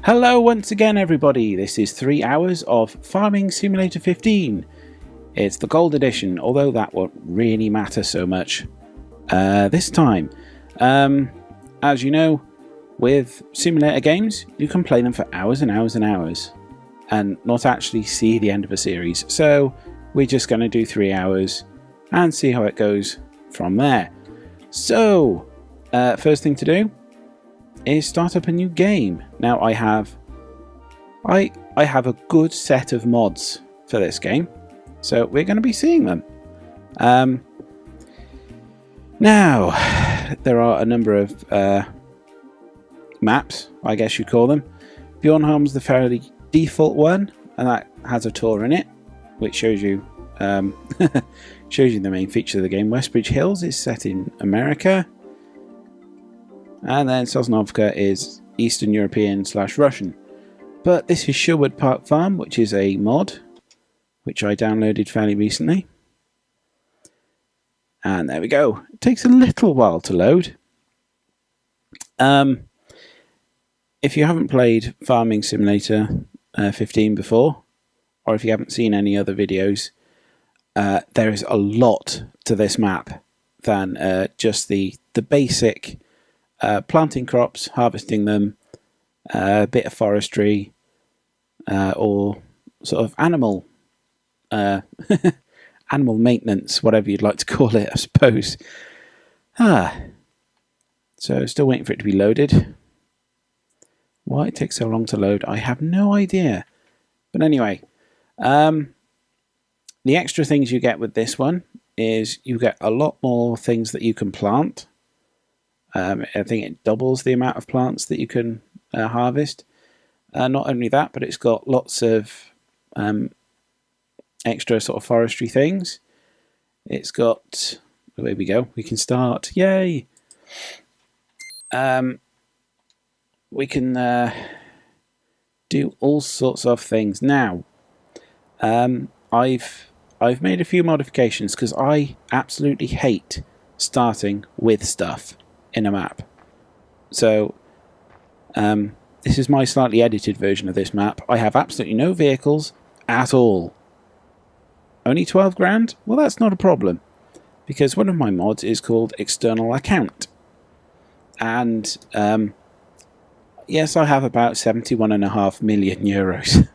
Hello once again everybody, this is 3 hours of Farming Simulator 15. It's the gold edition, although that won't really matter so much this time. As you know, with simulator games, you can play them for hours and hours and hours and not actually see the end of a series. So we're just going to do 3 hours and see how it goes from there. So, first thing to do is start up a new game. Now I have a good set of mods for this game, so we're going to be seeing them. Now there are a number of maps, I guess you'd call them. Bjornholm's the fairly default one, and that has a tour in it, which shows you shows you the main feature of the game. Westbridge Hills is set in America. And then Sosnovka is Eastern European / Russian. But this is Sherwood Park Farm, which is a mod, which I downloaded fairly recently. And there we go. It takes a little while to load. If you haven't played Farming Simulator 15 before, or if you haven't seen any other videos, there is a lot to this map than just the basic planting crops, harvesting them, a bit of forestry, or sort of animal animal maintenance, whatever you'd like to call it, I suppose. So still waiting for it to be loaded. Why it takes so long to load, I have no idea. But anyway, the extra things you get with this one is you get a lot more things that you can plant. I think it doubles the amount of plants that you can harvest. Not only that, but it's got lots of extra sort of forestry things. It's got, there we go, we can start, yay! We can do all sorts of things. Now, I've made a few modifications because I absolutely hate starting with stuff in a map. So this is my slightly edited version of this map. I have absolutely no vehicles at all. Only 12 grand? Well, that's not a problem, because one of my mods is called External Account. And yes, I have about 71.5 million euros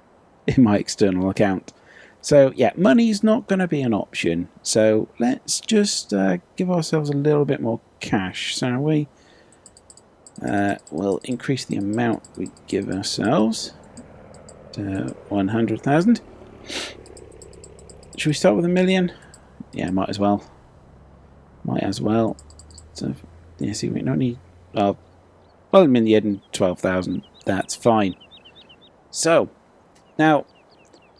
in my external account. So yeah, money's not going to be an option. So let's just give ourselves a little bit more cash, shall we? We'll increase the amount we give ourselves to 100,000. Should we start with 1 million? Yeah, might as well. Might as well. So yeah, see, we don't need. Well, 1 million 12,000. That's fine. So now,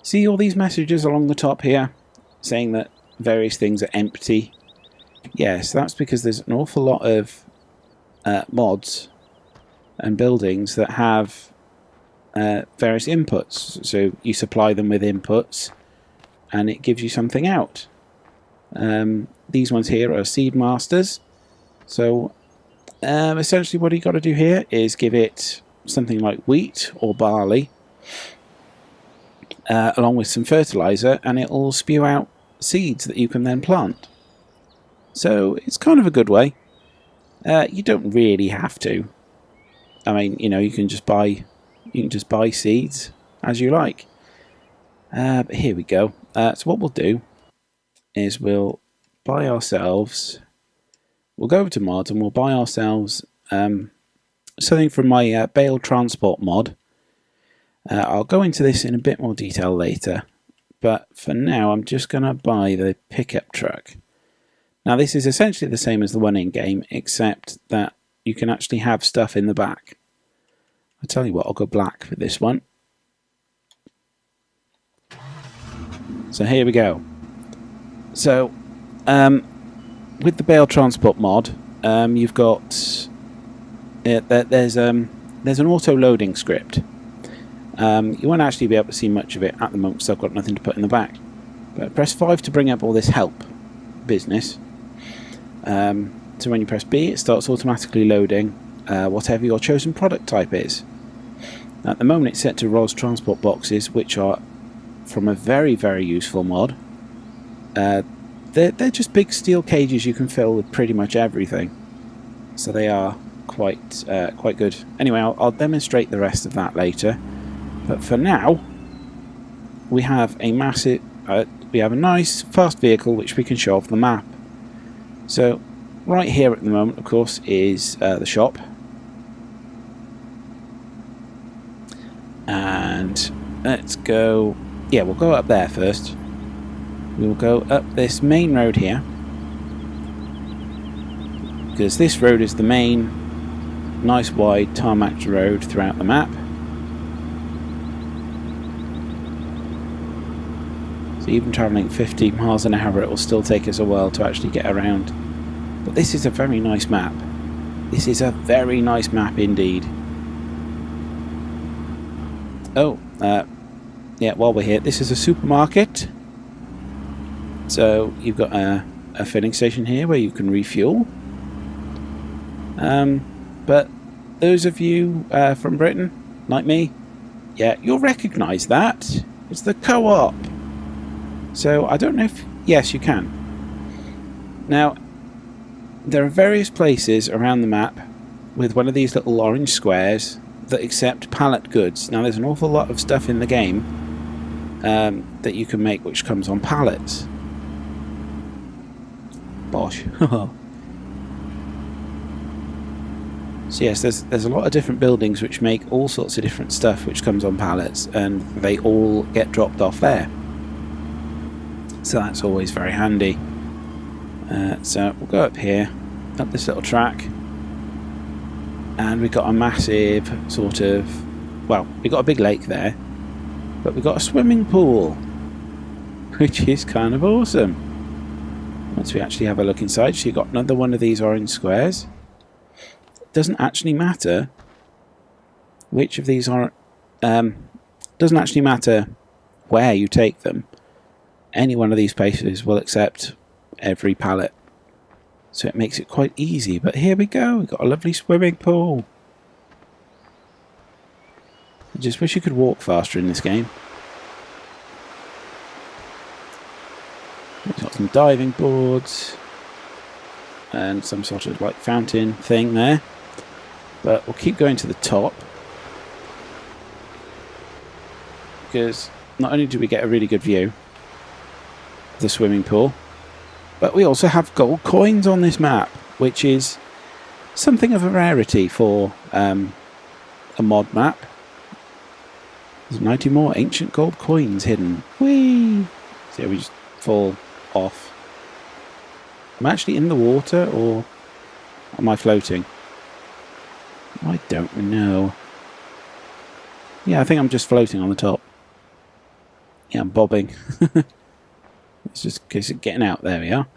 see all these messages along the top here saying that various things are empty. Yes, that's because there's an awful lot of mods and buildings that have various inputs. So you supply them with inputs and it gives you something out. These ones here are seed masters. So essentially what you got to do here is give it something like wheat or barley along with some fertilizer, and it will spew out seeds that you can then plant. So it's kind of a good way. You don't really have to. I mean, you know, you can just buy seeds as you like. But here we go. So what we'll do is we'll buy ourselves. We'll go over to mods and we'll buy ourselves something from my bale transport mod. I'll go into this in a bit more detail later, but for now I'm just going to buy the pickup truck. Now this is essentially the same as the one in game, except that you can actually have stuff in the back. I'll tell you what, I'll go black for this one. So here we go. So with the bale transport mod, you've got there's an auto loading script. You won't actually be able to see much of it at the moment because I've got nothing to put in the back. But press 5 to bring up all this help business. So when you press B, it starts automatically loading whatever your chosen product type is. At the moment it's set to Roz transport boxes, which are from a very, very useful mod. They're just big steel cages you can fill with pretty much everything. So they are quite good. Anyway, I'll demonstrate the rest of that later. But for now, we have a nice fast vehicle which we can show off the map. So right here at the moment, of course, is the shop. And let's go... yeah, we'll go up there first. We'll go up this main road here, because this road is the main nice wide tarmac road throughout the map. So even travelling 50 miles an hour, it will still take us a while to actually get around. But this is a very nice map. This is a very nice map indeed. Oh, yeah, while we're here, this is a supermarket. So you've got a filling station here where you can refuel. But those of you from Britain, like me, yeah, you'll recognise that. It's the Co-op. So I don't know if... yes, you can. Now, there are various places around the map with one of these little orange squares that accept pallet goods. Now, there's an awful lot of stuff in the game that you can make which comes on pallets. Bosh. So yes, there's a lot of different buildings which make all sorts of different stuff which comes on pallets, and they all get dropped off there. So that's always very handy. So we'll go up here, up this little track, and we've got a massive sort of... well, we've got a big lake there, but we've got a swimming pool, which is kind of awesome. Once we actually have a look inside, so you've got another one of these orange squares. It doesn't actually matter which of these are... doesn't actually matter where you take them. Any one of these places will accept every pallet. So it makes it quite easy. But here we go, we've got a lovely swimming pool. I just wish you could walk faster in this game. We've got some diving boards and some sort of like fountain thing there. But we'll keep going to the top, because not only do we get a really good view of the swimming pool, but we also have gold coins on this map, which is something of a rarity for a mod map. There's 90 more ancient gold coins hidden. Whee! So we just fall off. I'm actually in the water, or am I floating? I don't know. Yeah, I think I'm just floating on the top. Yeah, I'm bobbing. It's just a case of getting out. There we are.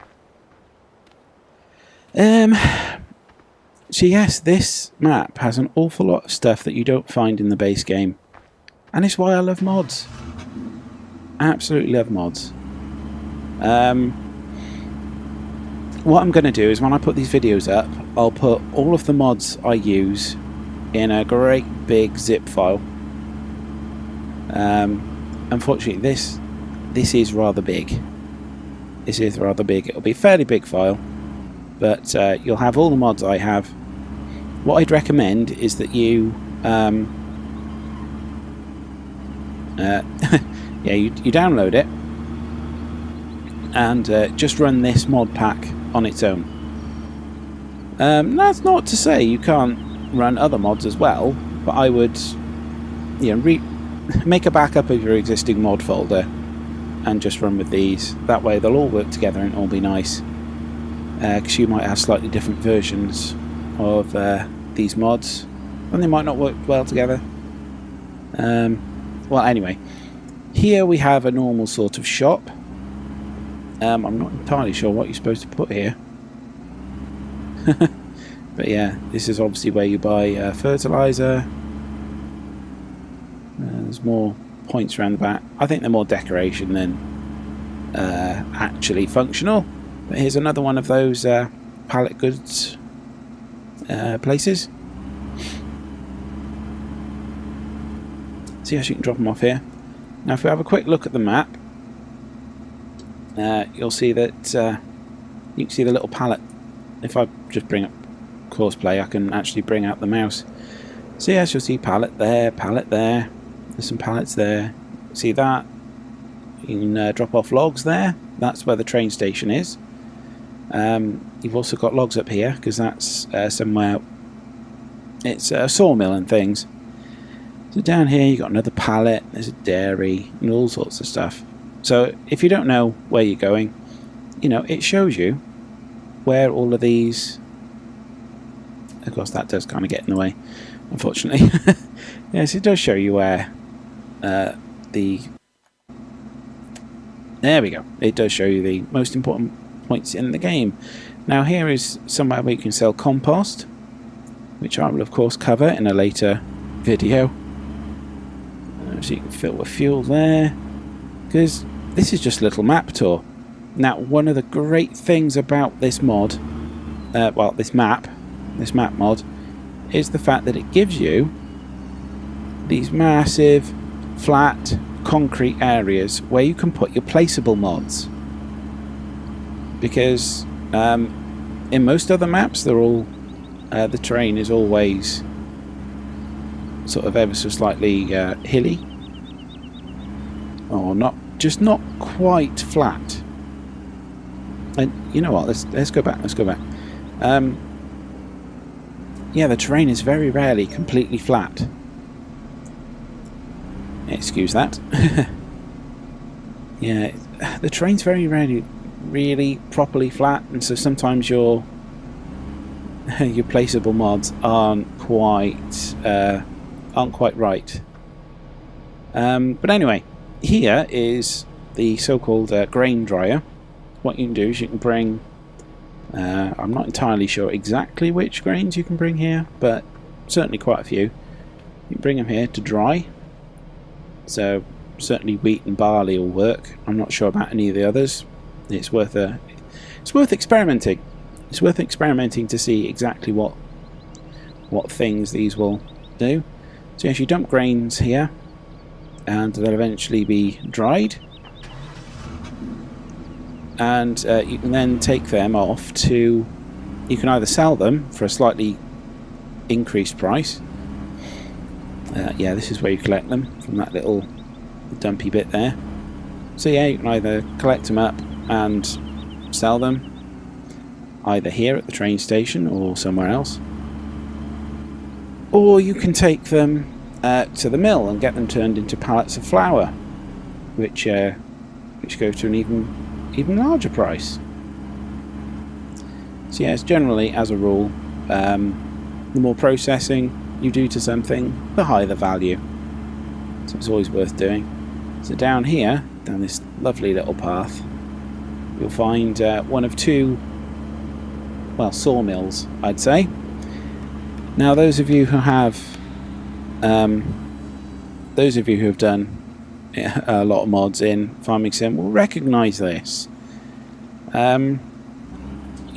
So yes, this map has an awful lot of stuff that you don't find in the base game. And it's why I love mods. Absolutely love mods. What I'm going to do is, when I put these videos up, I'll put all of the mods I use in a great big zip file. Unfortunately, this is rather big. This is rather big. It'll be a fairly big file, but you'll have all the mods I have. What I'd recommend is that you yeah, you download it and just run this mod pack on its own. That's not to say you can't run other mods as well, but I would, you know, make a backup of your existing mod folder and just run with these. That way they'll all work together and all be nice, because you might have slightly different versions of these mods and they might not work well together. Well, anyway, here we have a normal sort of shop. I'm not entirely sure what you're supposed to put here. But yeah, this is obviously where you buy fertilizer. There's more points around the back. I think they're more decoration than actually functional. But here's another one of those pallet goods places. So yes, you can drop them off here. Now if we have a quick look at the map, you'll see that you can see the little pallet. If I just bring up Courseplay, I can actually bring out the mouse. So yes, you'll see pallet there, there's some pallets there. See that? You can drop off logs there. That's where the train station is. You've also got logs up here because that's somewhere it's a sawmill and things. So down here you've got another pallet, there's a dairy and all sorts of stuff. So if you don't know where you're going, you know, it shows you where all of these, of course that does kind of get in the way, unfortunately. Yes, it does show you where there we go. It does show you the most important points in the game. Now here is somewhere where you can sell compost, which I will of course cover in a later video. So you can fill with fuel there, because this is just a little map tour. Now one of the great things about this mod, well this map mod, is the fact that it gives you these massive flat concrete areas where you can put your placeable mods, because in most other maps they're all the terrain is always sort of ever so slightly hilly, or not quite flat. And you know what, let's go back. Yeah, the terrain is very rarely completely flat. Excuse that. Yeah, the terrain's very rarely really properly flat, and so sometimes your placeable mods aren't quite right. But anyway, here is the so-called grain dryer. What you can do is you can bring, I'm not entirely sure exactly which grains you can bring here, but certainly quite a few. You can bring them here to dry. So certainly wheat and barley will work. I'm not sure about any of the others. It's worth experimenting. It's worth experimenting to see exactly what things these will do. So yes, you dump grains here, and they'll eventually be dried, and you can then take them off to. You can either sell them for a slightly increased price. Yeah, this is where you collect them from that little dumpy bit there. So yeah, you can either collect them up and sell them either here at the train station or somewhere else, or you can take them to the mill and get them turned into pallets of flour, which go to an even larger price. So yes, generally as a rule, the more processing you do to something, the higher the value. So it's always worth doing. So down here, down this lovely little path, you'll find one of two, well, sawmills, I'd say. Now those of you who have done a lot of mods in Farming Sim will recognise this. You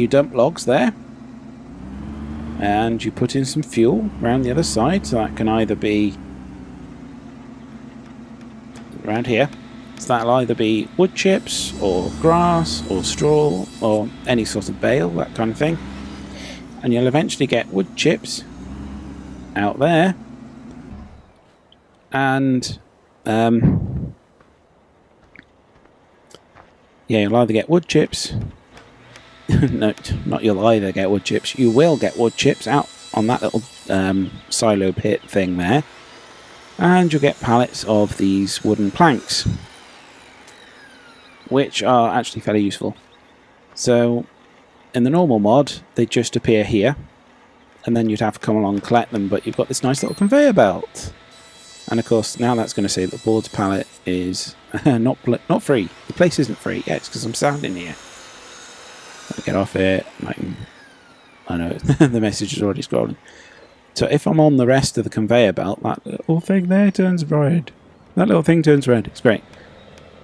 dump logs there, and you put in some fuel around the other side, so that can either be around here, so that'll either be wood chips or grass or straw or any sort of bale, that kind of thing, and you'll eventually get wood chips out there, and yeah, you'll either get wood chips. No, not you'll either get wood chips. You will get wood chips out on that little silo pit thing there, and you'll get pallets of these wooden planks, which are actually fairly useful. So in the normal mod they just appear here, and then you'd have to come along and collect them, but you've got this nice little conveyor belt, and of course now that's going to say that the board's pallet is not free. The place isn't free. Yeah, it's because I'm standing here. Let me get off it. I know the message is already scrolling. So if I'm on the rest of the conveyor belt, that little thing there turns red. That little thing turns red. It's great.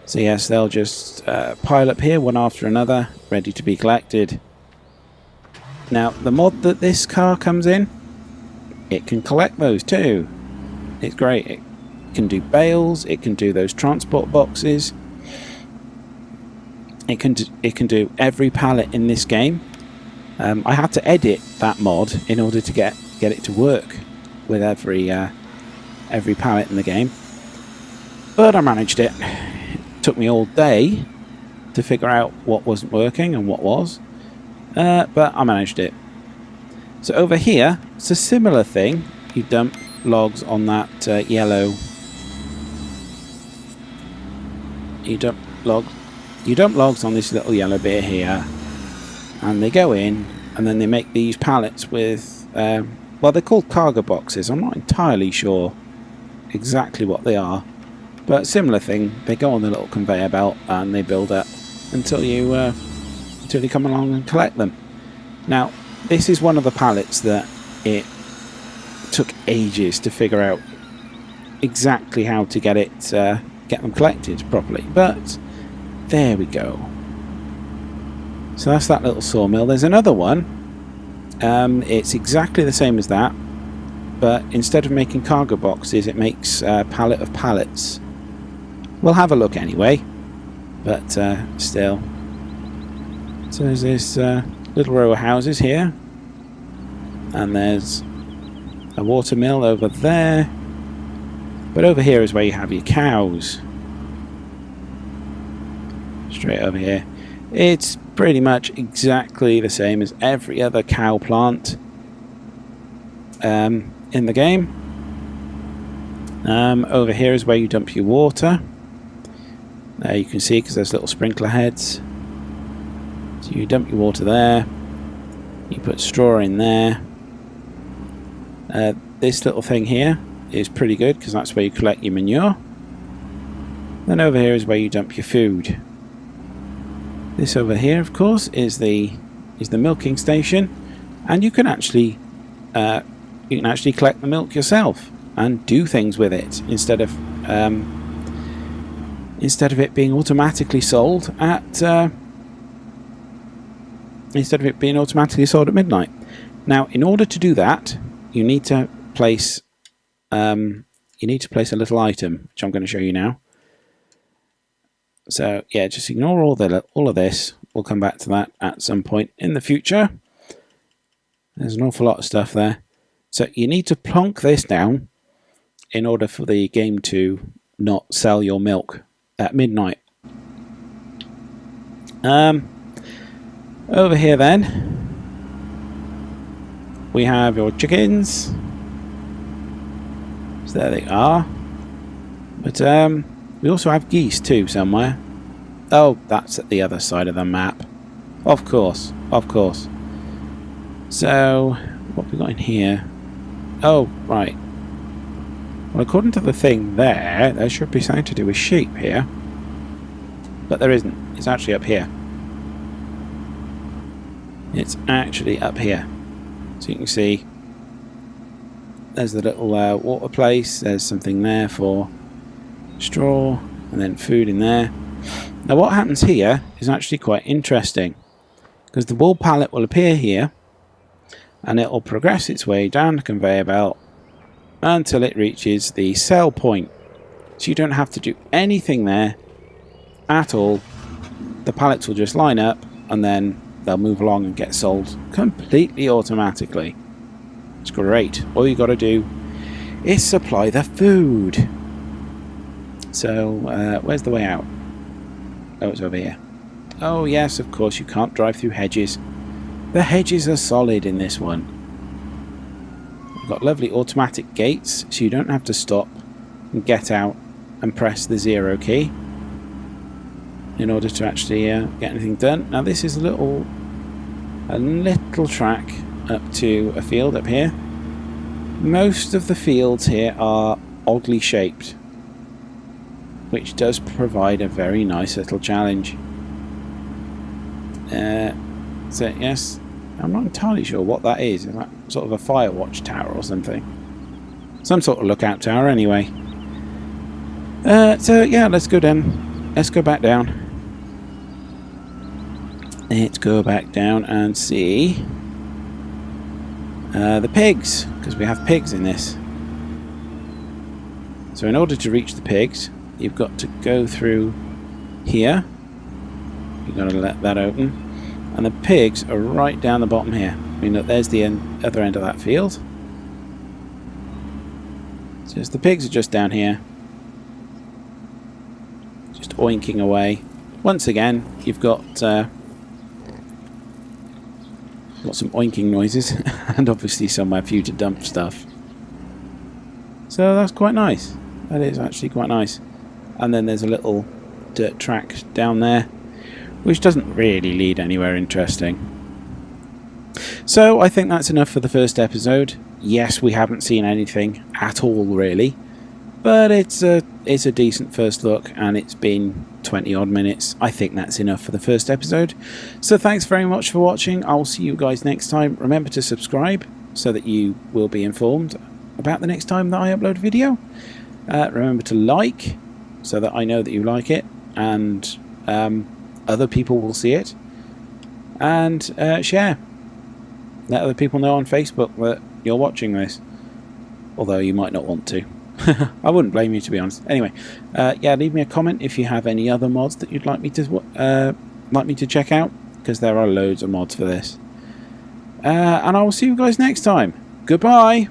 So yes, they'll just pile up here one after another, ready to be collected. Now the mod that this car comes in, it can collect those too. It's great. can do bales, it can do those transport boxes, it can do every pallet in this game. I had to edit that mod in order to get it to work with every pallet in the game, but I managed it. It took me all day to figure out what wasn't working and what was, but I managed it. So over here, it's a similar thing. You dump logs on that yellow. You dump logs on this little yellow bit here, and they go in, and then they make these pallets with, well, they're called cargo boxes. I'm not entirely sure exactly what they are, but similar thing. They go on the little conveyor belt and they build up until you come along and collect them. Now, this is one of the pallets that it took ages to figure out exactly how to get them collected properly, but there we go. So that's that little sawmill. There's another one. It's exactly the same as that, but instead of making cargo boxes, it makes a pallet of pallets. We'll have a look anyway, but still. So there's this little row of houses here, and there's a water mill over there, but over here is where you have your cows. Straight over here. It's pretty much exactly the same as every other cow plant in the game. Over here is where you dump your water. There you can see, because there's little sprinkler heads. So you dump your water there. You put straw in there. This little thing here is pretty good, because that's where you collect your manure. Then over here is where you dump your food. This over here, of course, is the milking station, and you can actually collect the milk yourself and do things with it instead of it being automatically sold at midnight. Now, in order to do that, you need to place a little item, which I'm going to show you now. So yeah, just ignore all of this. We'll come back to that at some point in the future. There's an awful lot of stuff there. So you need to plonk this down in order for the game to not sell your milk at midnight. Over here then, we have your chickens. So there they are. But we also have geese too somewhere. Oh, that's at the other side of the map. Of course, of course. So, what have we got in here? Oh, right. Well, according to the thing there should be something to do with sheep here. But there isn't. It's actually up here. It's actually up here. So you can see there's the little water place. There's something there for straw, and then food in there. Now what happens here is actually quite interesting, because the wool pallet will appear here, and it will progress its way down the conveyor belt until it reaches the sell point. So you don't have to do anything there at all. The pallets will just line up, and then they'll move along and get sold completely automatically. It's great. All you got to do is supply the food. So, where's the way out? Oh, it's over here. Oh, yes, of course, you can't drive through hedges. The hedges are solid in this one. You've got lovely automatic gates, so you don't have to stop and get out and press the 0 key in order to actually get anything done. Now, this is a little track up to a field up here. Most of the fields here are oddly shaped, which does provide a very nice little challenge. So yes, I'm not entirely sure what that is. Is that sort of a fire watch tower or something? Some sort of lookout tower anyway. So yeah, let's go down. Let's go back down. Let's go back down and see the pigs, because we have pigs in this. So in order to reach the pigs, you've got to go through here. You've got to let that open. And the pigs are right down the bottom here. I mean, look, there's the other end of that field. So the pigs are just down here. Just oinking away. Once again, you've got some oinking noises. And obviously somewhere for you to dump stuff. So that's quite nice. That is actually quite nice. And then there's a little dirt track down there, which doesn't really lead anywhere interesting. So I think that's enough for the first episode. Yes, we haven't seen anything at all really, but it's a decent first look, and it's been 20 odd minutes. I think that's enough for the first episode. So thanks very much for watching. I'll see you guys next time. Remember to subscribe so that you will be informed about the next time that I upload a video. Remember to like so that I know that you like it, and other people will see it. And share. Let other people know on Facebook that you're watching this. Although you might not want to. I wouldn't blame you, to be honest. Anyway, yeah, leave me a comment if you have any other mods that you'd like me to check out, because there are loads of mods for this. And I will see you guys next time. Goodbye!